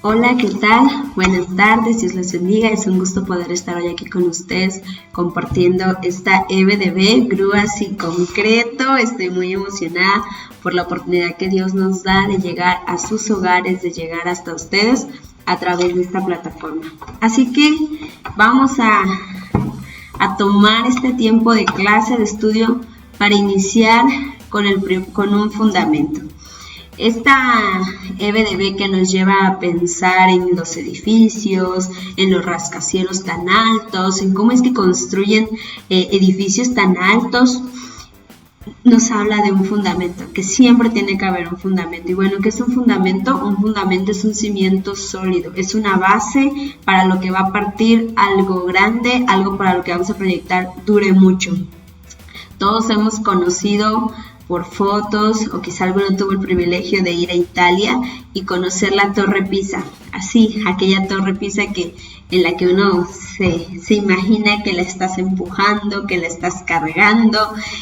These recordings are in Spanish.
Hola, ¿qué tal? Buenas tardes, Dios les bendiga. Es un gusto poder estar hoy aquí con ustedes compartiendo esta EBDB, Grúas y Concreto. Estoy muy emocionada por la oportunidad que Dios nos da de llegar a sus hogares, de llegar hasta ustedes a través de esta plataforma. Así que vamos a tomar este tiempo de clase, de estudio, para iniciar con un fundamento. Esta EBDB que nos lleva a pensar en los edificios, en los rascacielos tan altos, en cómo es que construyen edificios tan altos, nos habla de un fundamento, que siempre tiene que haber un fundamento. Y bueno, ¿qué es un fundamento? Un fundamento es un cimiento sólido, es una base para lo que va a partir algo grande, algo para lo que vamos a proyectar dure mucho. Todos hemos conocido por fotos, o quizá alguno tuvo el privilegio de ir a Italia y conocer la Torre Pisa, así, aquella Torre Pisa en la que uno se imagina que la estás empujando, que la estás cargando,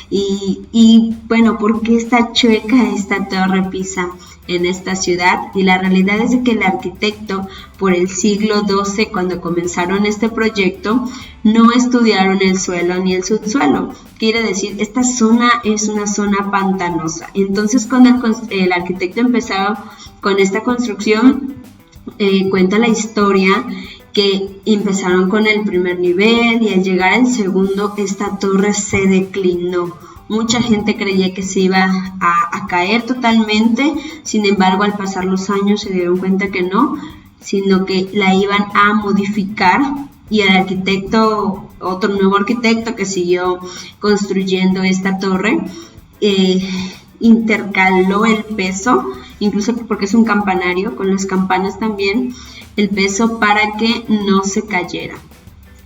y bueno, ¿por qué está chueca esta Torre Pisa en esta ciudad? Y la realidad es que el arquitecto, por el siglo XII, cuando comenzaron este proyecto, no estudiaron el suelo ni el subsuelo. Quiere decir, esta zona es una zona pantanosa. Entonces, cuando el arquitecto empezó con esta construcción, cuenta la historia que empezaron con el primer nivel y al llegar al segundo, esta torre se declinó. Mucha gente creía que se iba a caer totalmente, sin embargo, al pasar los años se dieron cuenta que no, sino que la iban a modificar, y el arquitecto, otro nuevo arquitecto que siguió construyendo esta torre, intercaló el peso, incluso porque es un campanario, con las campanas también, el peso para que no se cayera.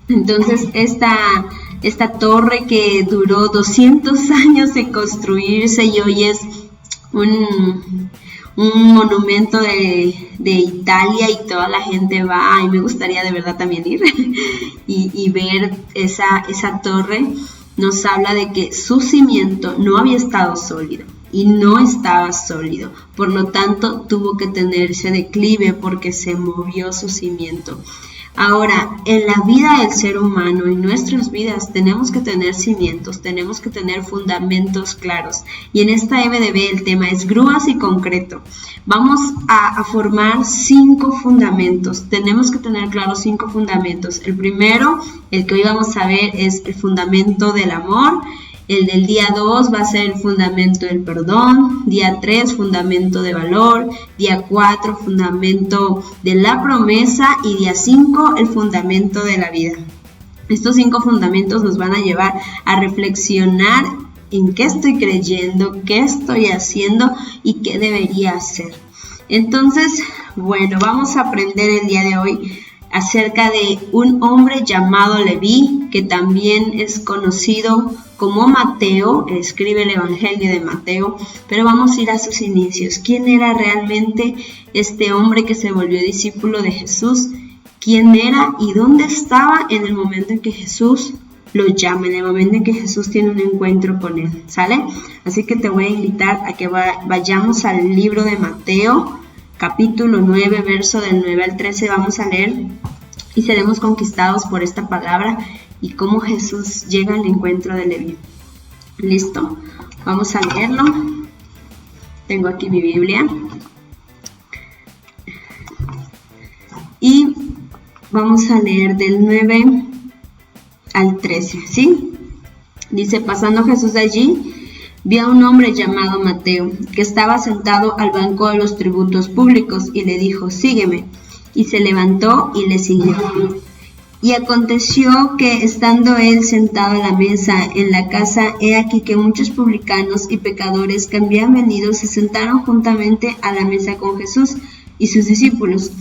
Entonces esta torre, que duró 200 años en construirse y hoy es un monumento de Italia, y toda la gente va, y me gustaría de verdad también ir y ver esa torre, nos habla de que su cimiento no había estado sólido y no estaba sólido, por lo tanto tuvo que tener ese declive porque se movió su cimiento. Ahora, en la vida del ser humano, en nuestras vidas, tenemos que tener cimientos, tenemos que tener fundamentos claros. Y en esta EBDB el tema es grúas y concreto. Vamos a formar 5 fundamentos. Tenemos que tener claros 5 fundamentos. El primero, el que hoy vamos a ver, es el fundamento del amor. El del día 2 va a ser el fundamento del perdón, día 3 fundamento de valor, día 4 fundamento de la promesa y día 5 el fundamento de la vida. Estos 5 fundamentos nos van a llevar a reflexionar en qué estoy creyendo, qué estoy haciendo y qué debería hacer. Entonces, bueno, vamos a aprender el día de hoy acerca de un hombre llamado Leví, que también es conocido como Mateo, escribe el Evangelio de Mateo, pero vamos a ir a sus inicios. ¿Quién era realmente este hombre que se volvió discípulo de Jesús? ¿Quién era y dónde estaba en el momento en que Jesús lo llama, en el momento en que Jesús tiene un encuentro con él? ¿Sale? Así que te voy a invitar a que vayamos al libro de Mateo, capítulo 9, verso del 9 al 13, vamos a leer y seremos conquistados por esta palabra y cómo Jesús llega al encuentro de Leví. ¿Listo? Vamos a leerlo. Tengo aquí mi Biblia. Y vamos a leer del 9 al 13, ¿sí? Dice, pasando Jesús de allí, vio a un hombre llamado Mateo, que estaba sentado al banco de los tributos públicos, y le dijo, sígueme. Y se levantó y le siguió. Y aconteció que, estando él sentado a la mesa en la casa, he aquí que muchos publicanos y pecadores que habían venido se sentaron juntamente a la mesa con Jesús y sus discípulos.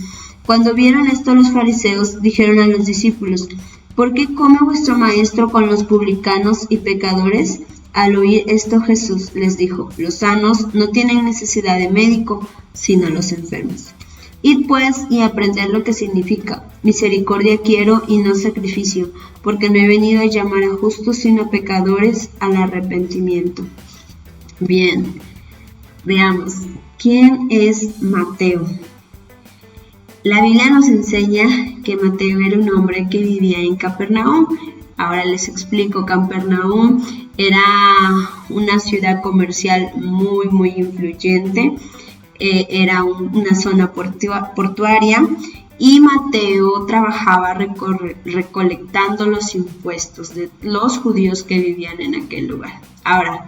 Cuando vieron esto, los fariseos dijeron a los discípulos, ¿por qué come vuestro maestro con los publicanos y pecadores? Al oír esto, Jesús les dijo, los sanos no tienen necesidad de médico, sino los enfermos. Id pues y aprended lo que significa, misericordia quiero y no sacrificio, porque no he venido a llamar a justos sino a pecadores al arrepentimiento. Bien, veamos, ¿quién es Mateo? La Biblia nos enseña que Mateo era un hombre que vivía en Capernaum. Ahora les explico. Capernaum era una ciudad comercial muy influyente. Era una zona portuaria, y Mateo trabajaba recolectando los impuestos de los judíos que vivían en aquel lugar. Ahora,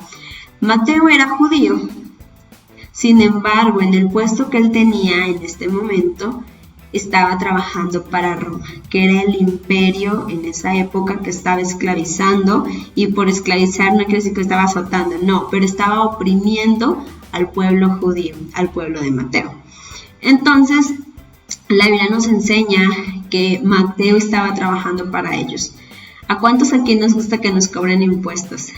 Mateo era judío. Sin embargo, en el puesto que él tenía en este momento, estaba trabajando para Roma, que era el imperio en esa época que estaba esclavizando, y por esclavizar no quiere decir que estaba azotando, no, pero estaba oprimiendo al pueblo judío, al pueblo de Mateo. Entonces, la Biblia nos enseña que Mateo estaba trabajando para ellos. ¿A cuántos aquí nos gusta que nos cobren impuestos?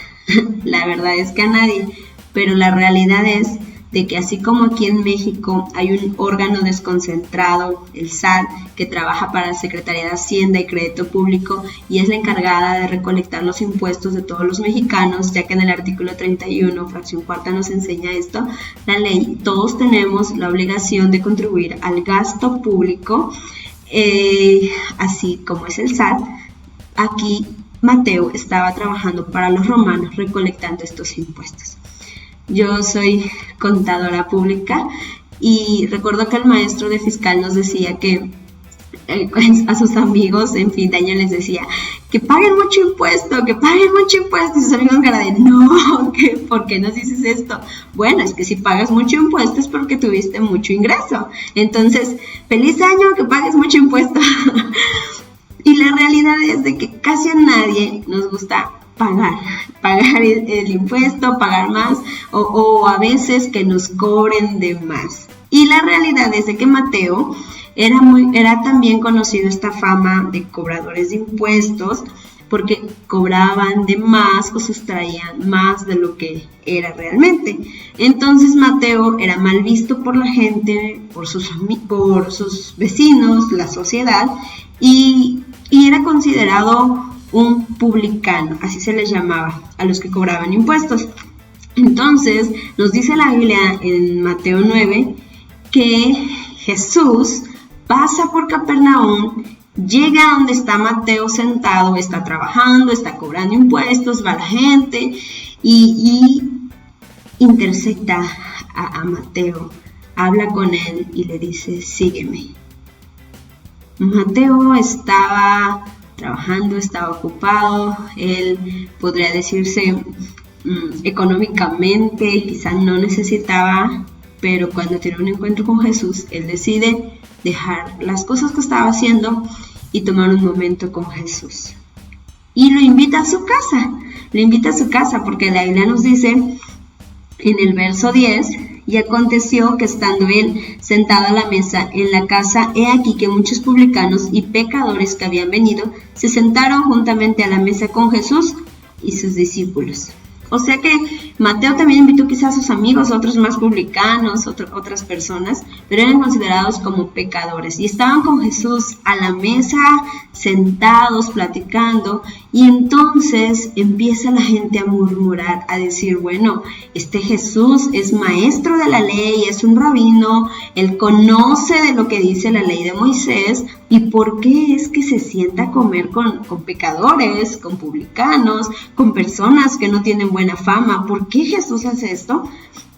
La verdad es que a nadie, pero la realidad es de que así como aquí en México hay un órgano desconcentrado, el SAT, que trabaja para la Secretaría de Hacienda y Crédito Público y es la encargada de recolectar los impuestos de todos los mexicanos, ya que en el artículo 31, fracción cuarta, nos enseña esto, la ley, todos tenemos la obligación de contribuir al gasto público, así como es el SAT. Aquí Mateo estaba trabajando para los romanos recolectando estos impuestos. Yo soy contadora pública y recuerdo que el maestro de fiscal nos decía que a sus amigos en fin de año les decía que paguen mucho impuesto, y sus amigos cara de no, ¿por qué nos dices esto? Bueno, es que si pagas mucho impuesto es porque tuviste mucho ingreso, entonces feliz año, que pagues mucho impuesto. Y la realidad es de que casi a nadie nos gusta pagar el impuesto, pagar más, o a veces que nos cobren de más. Y la realidad es de que Mateo era también conocido esta fama de cobradores de impuestos, porque cobraban de más o sustraían más de lo que era realmente. Entonces Mateo era mal visto por la gente, por sus vecinos, la sociedad, y era considerado un publicano, así se les llamaba a los que cobraban impuestos. Entonces nos dice la Biblia en Mateo 9 que Jesús pasa por Capernaum, llega donde está Mateo sentado, está trabajando, está cobrando impuestos, va la gente y intercepta a Mateo, habla con él y le dice, sígueme. Mateo estaba trabajando, estaba ocupado, él podría decirse económicamente, quizás no necesitaba, pero cuando tiene un encuentro con Jesús, él decide dejar las cosas que estaba haciendo y tomar un momento con Jesús. Y lo invita a su casa, porque la Biblia nos dice en el verso 10, y aconteció que estando él sentado a la mesa en la casa, he aquí que muchos publicanos y pecadores que habían venido se sentaron juntamente a la mesa con Jesús y sus discípulos. O sea que Mateo también invitó quizás a sus amigos, otros más publicanos, otras personas, pero eran considerados como pecadores. Y estaban con Jesús a la mesa, sentados, platicando, y entonces empieza la gente a murmurar, a decir, bueno, este Jesús es maestro de la ley, es un rabino, él conoce de lo que dice la ley de Moisés, ¿y por qué es que se sienta a comer con pecadores, con publicanos, con personas que no tienen buena fama? ¿Por qué Jesús hace esto?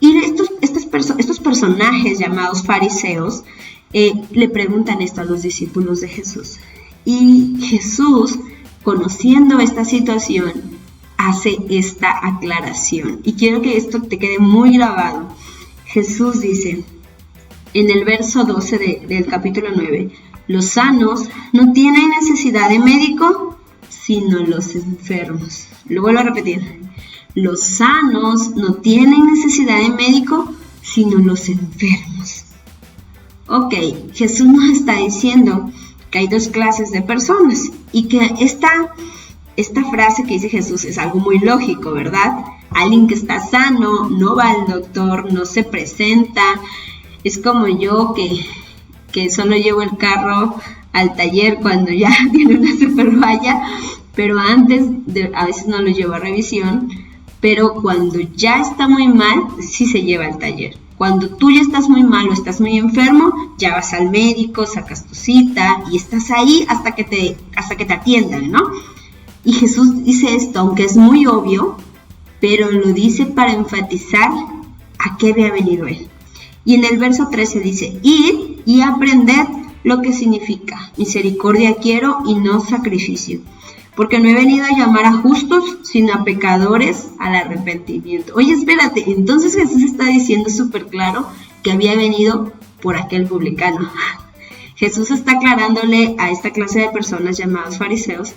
Y estos personajes llamados fariseos le preguntan esto a los discípulos de Jesús. Y Jesús, conociendo esta situación, hace esta aclaración. Y quiero que esto te quede muy grabado. Jesús dice en el verso 12 del capítulo 9, los sanos no tienen necesidad de médico, sino los enfermos. Lo vuelvo a repetir. Los sanos no tienen necesidad de médico, sino los enfermos. Ok, Jesús nos está diciendo que hay dos clases de personas y que esta frase que dice Jesús es algo muy lógico, ¿verdad? Alguien que está sano no va al doctor, no se presenta. Es como yo que solo llevo el carro al taller cuando ya tiene una super falla, pero antes a veces no lo llevo a revisión, pero cuando ya está muy mal, sí se lleva al taller. Cuando tú ya estás muy mal o estás muy enfermo, ya vas al médico, sacas tu cita y estás ahí hasta que te atiendan, ¿no? Y Jesús dice esto, aunque es muy obvio, pero lo dice para enfatizar a qué había venido Él. Y en el verso 13 dice, id y aprended lo que significa, misericordia quiero y no sacrificio, porque no he venido a llamar a justos, sino a pecadores al arrepentimiento. Oye, espérate, entonces Jesús está diciendo súper claro que había venido por aquel publicano. Jesús está aclarándole a esta clase de personas llamados fariseos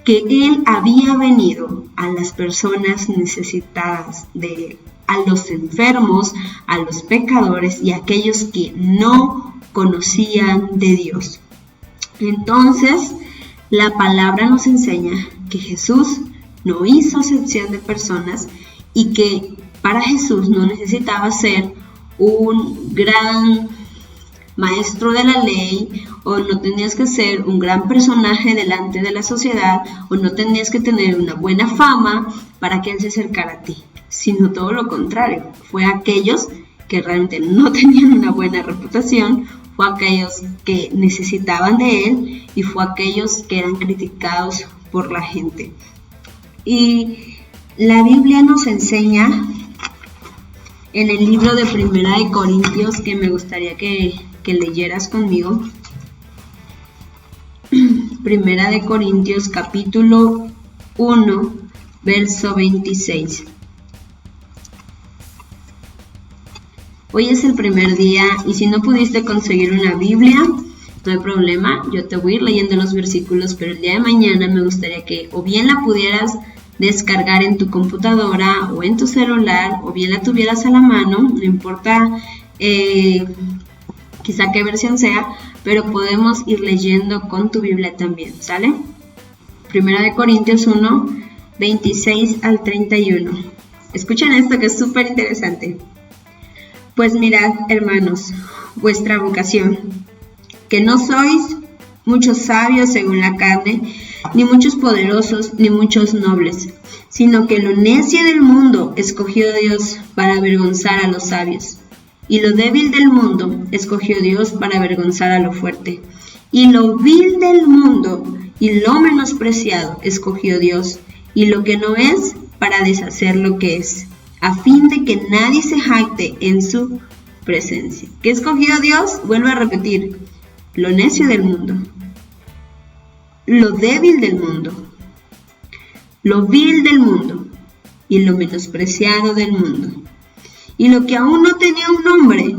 que Él había venido a las personas necesitadas de Él, a los enfermos, a los pecadores y a aquellos que no conocían de Dios. Entonces, la palabra nos enseña que Jesús no hizo acepción de personas y que para Jesús no necesitaba ser un gran maestro de la ley, o no tenías que ser un gran personaje delante de la sociedad, o no tenías que tener una buena fama para que Él se acercara a ti, sino todo lo contrario. Fue aquellos que realmente no tenían una buena reputación, fue aquellos que necesitaban de Él y fue aquellos que eran criticados por la gente. Y la Biblia nos enseña en el libro de Primera de Corintios, que me gustaría que leyeras conmigo. Primera de Corintios capítulo 1, verso 26. Hoy es el primer día y si no pudiste conseguir una Biblia, no hay problema, yo te voy a ir leyendo los versículos, pero el día de mañana me gustaría que o bien la pudieras descargar en tu computadora o en tu celular, o bien la tuvieras a la mano, no importa quizá qué versión sea, pero podemos ir leyendo con tu Biblia también, ¿sale? Primera de Corintios 1, 26 al 31. Escuchen esto que es súper interesante. Pues mirad, hermanos, vuestra vocación, que no sois muchos sabios según la carne, ni muchos poderosos, ni muchos nobles, sino que lo necio del mundo escogió Dios para avergonzar a los sabios, y lo débil del mundo escogió Dios para avergonzar a lo fuerte, y lo vil del mundo y lo menospreciado escogió Dios, y lo que no es para deshacer lo que es, a fin de que nadie se jacte en su presencia. ¿Qué escogió Dios? Vuelvo a repetir, lo necio del mundo, lo débil del mundo, lo vil del mundo y lo menospreciado del mundo. Y lo que aún no tenía un nombre,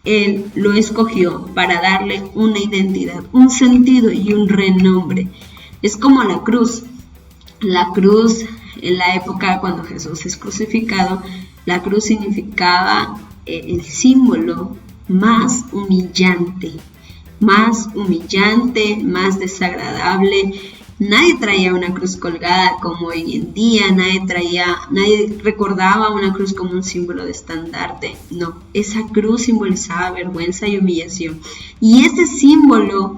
Él lo escogió para darle una identidad, un sentido y un renombre. Es como la cruz. La cruz, en la época cuando Jesús es crucificado, la cruz significaba el símbolo más humillante, más desagradable. Nadie traía una cruz colgada como hoy en día, nadie recordaba una cruz como un símbolo de estandarte. No, esa cruz simbolizaba vergüenza y humillación. Y ese símbolo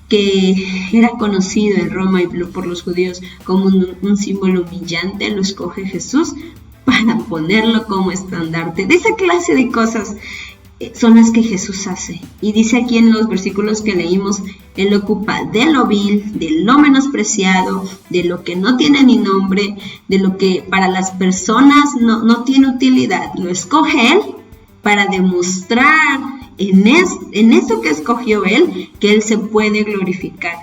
que era conocido en Roma y por los judíos como un símbolo humillante, lo escoge Jesús para ponerlo como estandarte. De esa clase de cosas son las que Jesús hace. Y dice aquí en los versículos que leímos, Él ocupa de lo vil, de lo menospreciado, de lo que no tiene ni nombre, de lo que para las personas no tiene utilidad. Lo escoge Él para demostrar en eso que escogió Él, que Él se puede glorificar.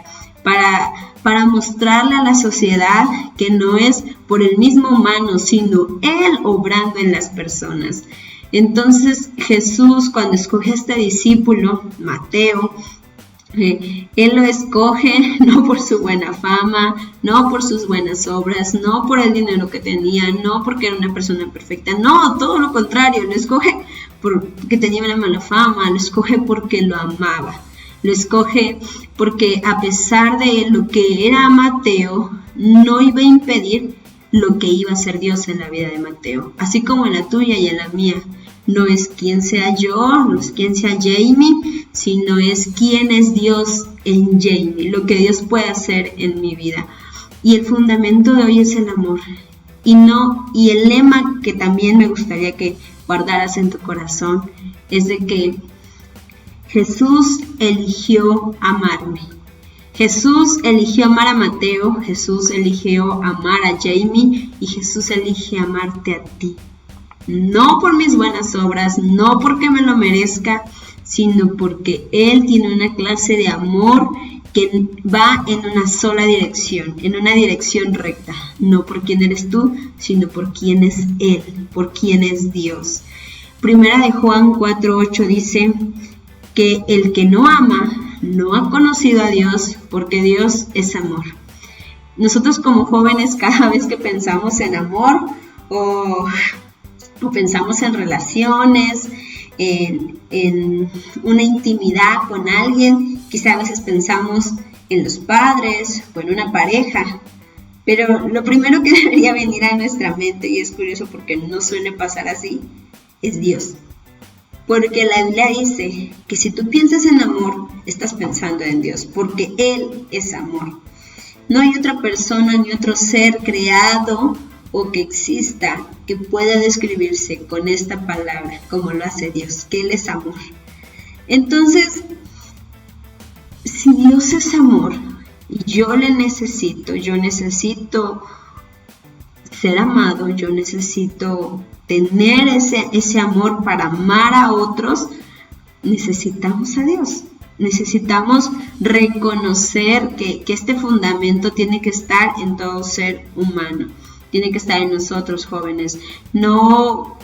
Para mostrarle a la sociedad que no es por el mismo humano, sino Él obrando en las personas. Entonces Jesús, cuando escoge a este discípulo, Mateo, Él lo escoge no por su buena fama, no por sus buenas obras, no por el dinero que tenía, no porque era una persona perfecta, no, todo lo contrario, lo escoge porque tenía una mala fama, lo escoge porque lo amaba, lo escoge porque a pesar de lo que era Mateo, no iba a impedir lo que iba a ser Dios en la vida de Mateo, así como en la tuya y en la mía. No es quién sea yo, no es quién sea Jamie, sino es quién es Dios en Jamie, lo que Dios puede hacer en mi vida. Y el fundamento de hoy es el amor. Y el lema que también me gustaría que guardaras en tu corazón es de que Jesús eligió amarme. Jesús eligió amar a Mateo, Jesús eligió amar a Jamie y Jesús elige amarte a ti. No por mis buenas obras, no porque me lo merezca, sino porque Él tiene una clase de amor que va en una sola dirección, en una dirección recta. No por quién eres tú, sino por quién es Él, por quién es Dios. Primera de Juan 4:8 dice que el que no ama no ha conocido a Dios, porque Dios es amor. Nosotros como jóvenes, cada vez que pensamos en amor o pensamos en relaciones, en una intimidad con alguien, quizá a veces pensamos en los padres o en una pareja, pero lo primero que debería venir a nuestra mente, y es curioso porque no suele pasar así, es Dios. Porque la Biblia dice que si tú piensas en amor, estás pensando en Dios, porque Él es amor. No hay otra persona ni otro ser creado o que exista que pueda describirse con esta palabra como lo hace Dios, que Él es amor. Entonces, si Dios es amor y yo necesito ser amado, yo necesito tener ese amor para amar a otros, necesitamos a Dios. Necesitamos reconocer que este fundamento tiene que estar en todo ser humano, tiene que estar en nosotros, jóvenes. No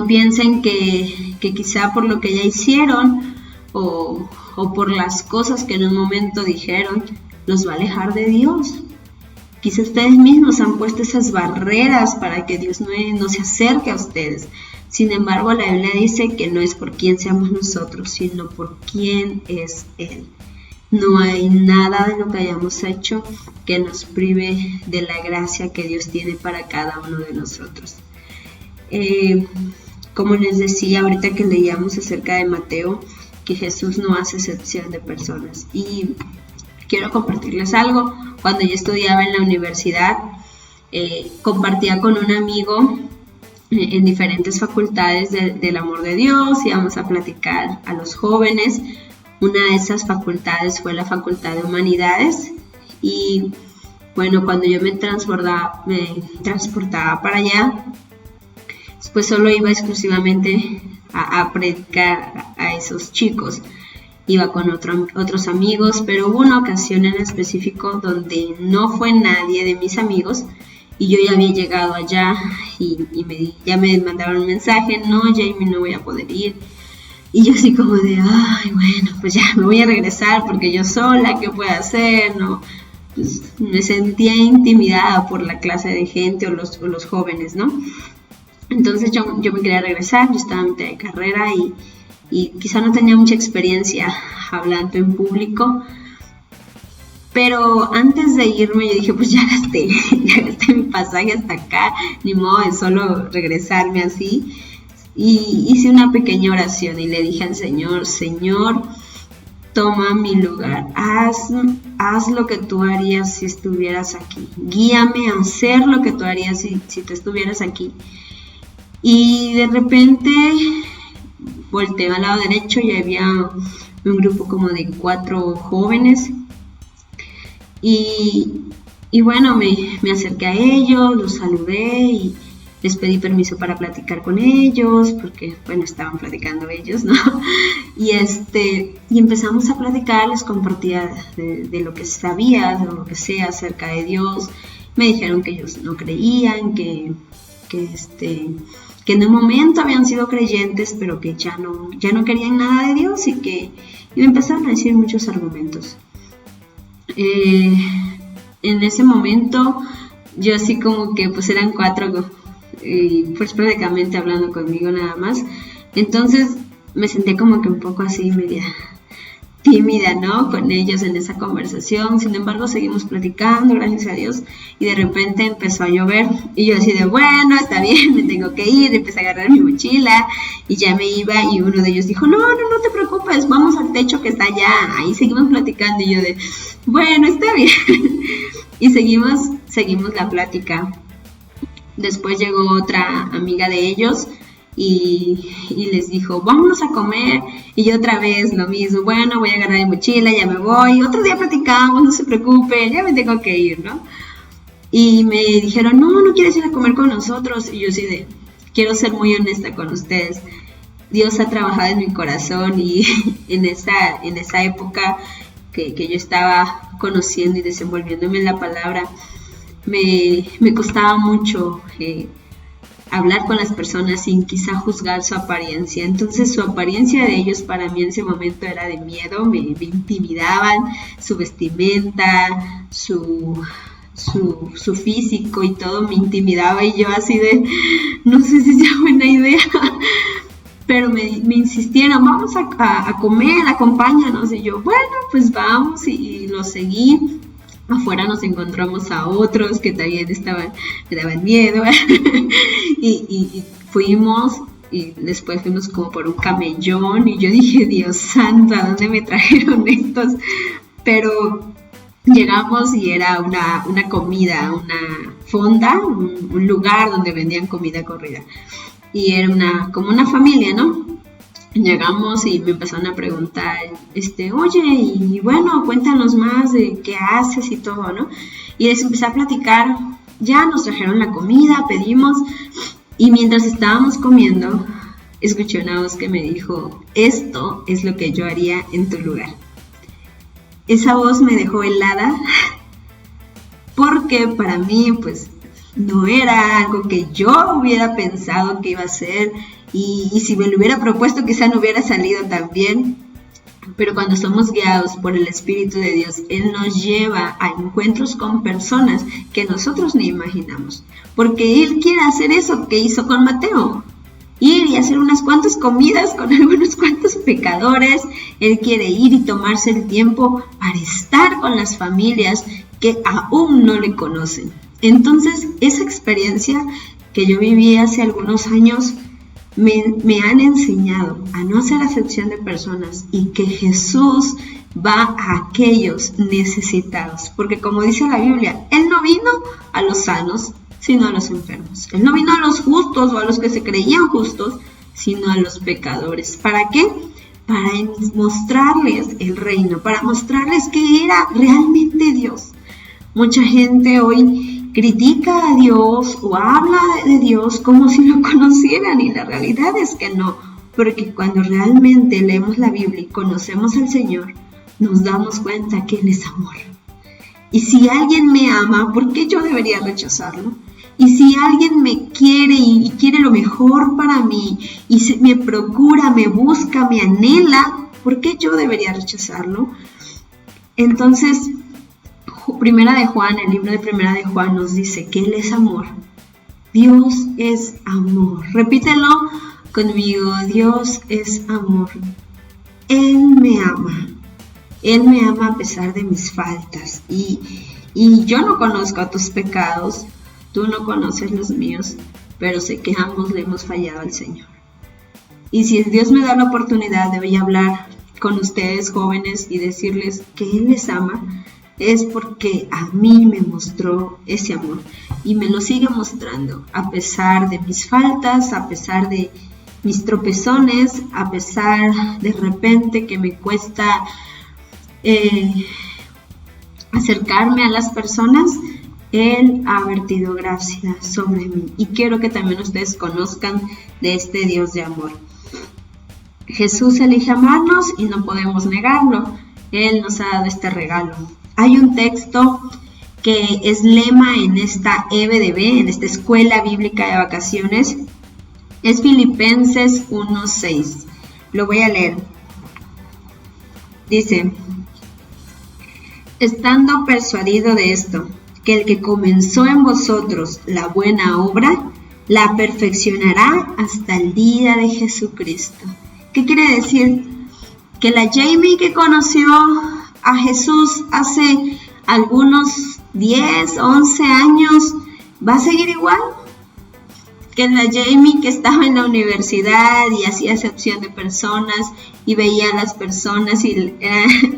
piensen que quizá por lo que ya hicieron o por las cosas que en un momento dijeron, los va a alejar de Dios. Quizá ustedes mismos han puesto esas barreras para que Dios no se acerque a ustedes. Sin embargo, la Biblia dice que no es por quién seamos nosotros, sino por quién es Él. No hay nada de lo que hayamos hecho que nos prive de la gracia que Dios tiene para cada uno de nosotros. Como les decía ahorita que leíamos acerca de Mateo, que Jesús no hace excepción de personas. Y quiero compartirles algo. Cuando yo estudiaba en la universidad, compartía con un amigo en diferentes facultades del amor de Dios, íbamos a platicar a los jóvenes. Una de esas facultades fue la Facultad de Humanidades y bueno, cuando yo me transportaba para allá, pues solo iba exclusivamente a predicar a esos chicos. Iba con otros amigos, pero hubo una ocasión en específico donde no fue nadie de mis amigos y yo ya había llegado allá y ya me mandaron un mensaje: no, Jamie, no voy a poder ir. Y yo así como de, ay, bueno, pues ya me voy a regresar porque yo sola, ¿qué puedo hacer? No, pues me sentía intimidada por la clase de gente o los jóvenes, ¿no? Entonces yo me quería regresar, yo estaba en mitad de carrera y quizá no tenía mucha experiencia hablando en público, pero antes de irme yo dije, pues ya gasté mi pasaje hasta acá, ni modo de solo regresarme así, y hice una pequeña oración y le dije al Señor: Señor, toma mi lugar, haz lo que tú harías si estuvieras aquí, guíame a hacer lo que tú harías si tú estuvieras aquí. Y de repente volteo al lado derecho y había un grupo como de 4 jóvenes y bueno, me acerqué a ellos, los saludé y les pedí permiso para platicar con ellos porque, bueno, estaban platicando ellos, ¿no? Y empezamos a platicar, les compartía de lo que sabía, de lo que sé acerca de Dios. Me dijeron que ellos no creían, que en un momento habían sido creyentes, pero que ya no querían nada de Dios y me empezaron a decir muchos argumentos. En ese momento, yo así como que pues eran 4, pues prácticamente hablando conmigo nada más. Entonces me senté como que un poco así media tímida, ¿no? Con ellos en esa conversación. Sin embargo, seguimos platicando, gracias a Dios, y de repente empezó a llover y yo así de, bueno, está bien, me tengo que ir. Empecé a agarrar mi mochila y ya me iba y uno de ellos dijo, no te preocupes, vamos al techo que está allá. Ahí seguimos platicando y yo de, bueno, está bien. Y seguimos la plática. Después llegó otra amiga de ellos y les dijo, vámonos a comer, y yo otra vez lo mismo, bueno, voy a agarrar mi mochila, ya me voy, otro día platicamos, no se preocupen, ya me tengo que ir, ¿no? Y me dijeron, no quieres ir a comer con nosotros, y yo sí quiero ser muy honesta con ustedes, Dios ha trabajado en mi corazón, y en esa época que yo estaba conociendo y desenvolviéndome en la palabra, me costaba mucho hablar con las personas sin quizá juzgar su apariencia. Entonces su apariencia de ellos para mí en ese momento era de miedo, me intimidaban, su vestimenta, su físico y todo me intimidaba, y yo así de, no sé si sea buena idea, pero me insistieron, vamos a comer, acompáñanos, y yo, bueno, pues vamos, y lo seguí. Afuera nos encontramos a otros que también me daban miedo, y fuimos, y después fuimos como por un camellón, y yo dije, Dios santo, ¿a dónde me trajeron estos? Pero llegamos y era una comida, una fonda, un lugar donde vendían comida corrida, y era como una familia, ¿no? Llegamos y me empezaron a preguntar, oye, y bueno, cuéntanos más de qué haces y todo, ¿no? Y les empecé a platicar, ya nos trajeron la comida, pedimos, y mientras estábamos comiendo, escuché una voz que me dijo, esto es lo que yo haría en tu lugar. Esa voz me dejó helada, porque para mí, pues, no era algo que yo hubiera pensado que iba a ser, y si me lo hubiera propuesto quizá no hubiera salido tan bien, pero cuando somos guiados por el Espíritu de Dios, Él nos lleva a encuentros con personas que nosotros ni imaginamos, porque Él quiere hacer eso que hizo con Mateo, ir y hacer unas cuantas comidas con algunos cuantos pecadores. Él quiere ir y tomarse el tiempo para estar con las familias que aún no le conocen. Entonces, esa experiencia que yo viví hace algunos años me han enseñado a no hacer acepción de personas, y que Jesús va a aquellos necesitados, porque como dice la Biblia, Él no vino a los sanos, sino a los enfermos. Él no vino a los justos o a los que se creían justos, sino a los pecadores. ¿Para qué? Para mostrarles el reino, para mostrarles que era realmente Dios. Mucha gente hoy critica a Dios o habla de Dios como si lo conocieran, y la realidad es que no, porque cuando realmente leemos la Biblia y conocemos al Señor, nos damos cuenta que Él es amor. Y si alguien me ama, ¿por qué yo debería rechazarlo? Y si alguien me quiere y quiere lo mejor para mí, y me procura, me busca, me anhela, ¿por qué yo debería rechazarlo? Entonces, Primera de Juan, el libro de Primera de Juan nos dice que Él es amor. Dios es amor. Repítelo conmigo, Dios es amor. Él me ama. Él me ama a pesar de mis faltas. Y yo no conozco tus pecados, tú no conoces los míos, pero sé que ambos le hemos fallado al Señor. Y si Dios me da la oportunidad de hoy hablar con ustedes jóvenes y decirles que Él les ama, es porque a mí me mostró ese amor y me lo sigue mostrando a pesar de mis faltas, a pesar de mis tropezones, a pesar de repente que me cuesta acercarme a las personas. Él ha vertido gracia sobre mí, y quiero que también ustedes conozcan de este Dios de amor. Jesús elige amarnos y no podemos negarlo. Él nos ha dado este regalo. Hay un texto que es lema en esta EBDB, en esta Escuela Bíblica de Vacaciones. Es Filipenses 1:6. Lo voy a leer. Dice: estando persuadido de esto, que el que comenzó en vosotros la buena obra, la perfeccionará hasta el día de Jesucristo. ¿Qué quiere decir? Que la Jamie que conoció a Jesús hace algunos 10, 11 años, ¿va a seguir igual? Que la Jamie que estaba en la universidad y hacía acepción de personas y veía a las personas y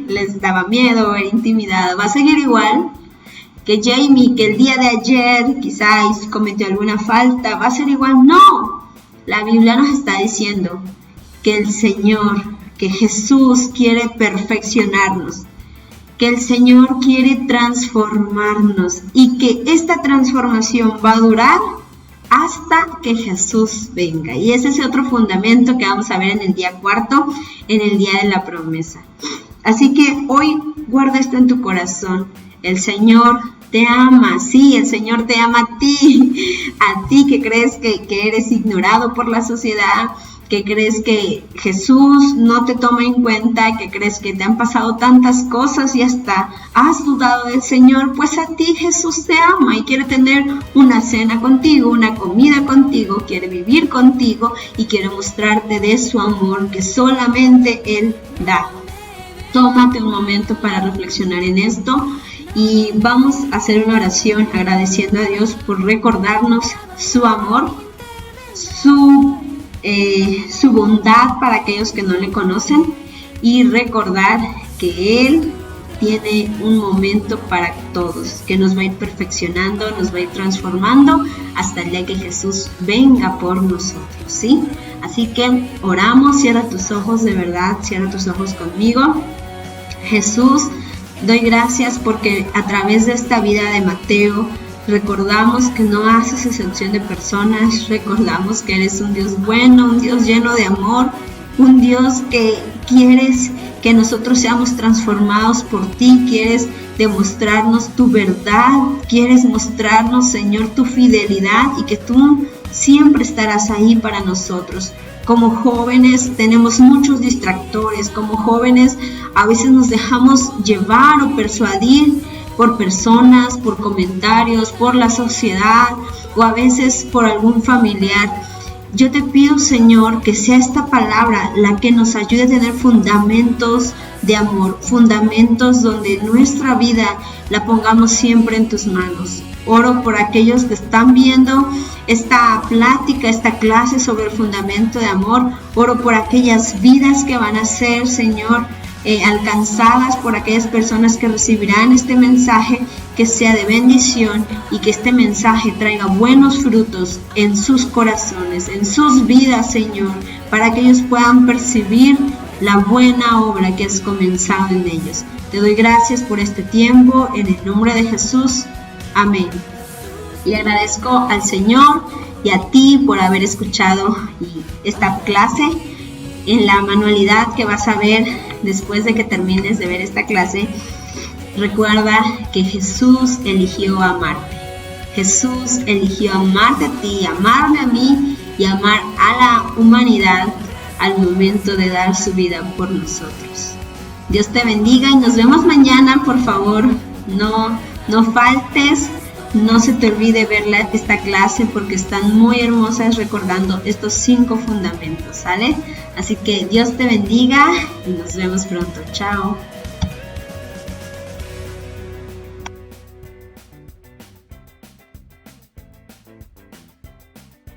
les daba miedo, era intimidada, ¿va a seguir igual? Que Jamie que el día de ayer quizás cometió alguna falta, ¿va a ser igual? No. La Biblia nos está diciendo que el Señor, que Jesús quiere perfeccionarnos, que el Señor quiere transformarnos y que esta transformación va a durar hasta que Jesús venga. Y ese es otro fundamento que vamos a ver en el día 4, en el día de la promesa. Así que hoy guarda esto en tu corazón. El Señor te ama, sí, el Señor te ama a ti que crees que eres ignorado por la sociedad, que crees que Jesús no te toma en cuenta, que crees que te han pasado tantas cosas y hasta has dudado del Señor. Pues a ti Jesús te ama y quiere tener una cena contigo, una comida contigo, quiere vivir contigo y quiere mostrarte de su amor que solamente Él da. Tómate un momento para reflexionar en esto y vamos a hacer una oración agradeciendo a Dios por recordarnos su amor, su bondad para aquellos que no le conocen y recordar que Él tiene un momento para todos, que nos va a ir perfeccionando, nos va a ir transformando hasta el día que Jesús venga por nosotros, ¿sí? Así que oramos, cierra tus ojos, de verdad, cierra tus ojos conmigo. Jesús, doy gracias porque a través de esta vida de Mateo recordamos que no haces excepción de personas, recordamos que eres un Dios bueno, un Dios lleno de amor, un Dios que quieres que nosotros seamos transformados por ti, quieres demostrarnos tu verdad, quieres mostrarnos, Señor, tu fidelidad y que tú siempre estarás ahí para nosotros. Como jóvenes tenemos muchos distractores, como jóvenes a veces nos dejamos llevar o persuadir por personas, por comentarios, por la sociedad o a veces por algún familiar. Yo te pido, Señor, que sea esta palabra la que nos ayude a tener fundamentos de amor, fundamentos donde nuestra vida la pongamos siempre en tus manos. Oro por aquellos que están viendo esta plática, esta clase sobre el fundamento de amor. Oro por aquellas vidas que van a ser, Señor, alcanzadas, por aquellas personas que recibirán este mensaje, que sea de bendición y que este mensaje traiga buenos frutos en sus corazones, en sus vidas, Señor, para que ellos puedan percibir la buena obra que has comenzado en ellos. Te doy gracias por este tiempo, en el nombre de Jesús. Amén. Y agradezco al Señor y a ti por haber escuchado esta clase. En la manualidad que vas a ver después de que termines de ver esta clase, recuerda que Jesús eligió amarte. Jesús eligió amarte a ti, amarme a mí y amar a la humanidad al momento de dar su vida por nosotros. Dios te bendiga y nos vemos mañana, por favor. No faltes, no se te olvide ver esta clase porque están muy hermosas recordando estos 5 fundamentos, ¿sale? Así que Dios te bendiga y nos vemos pronto. Chao.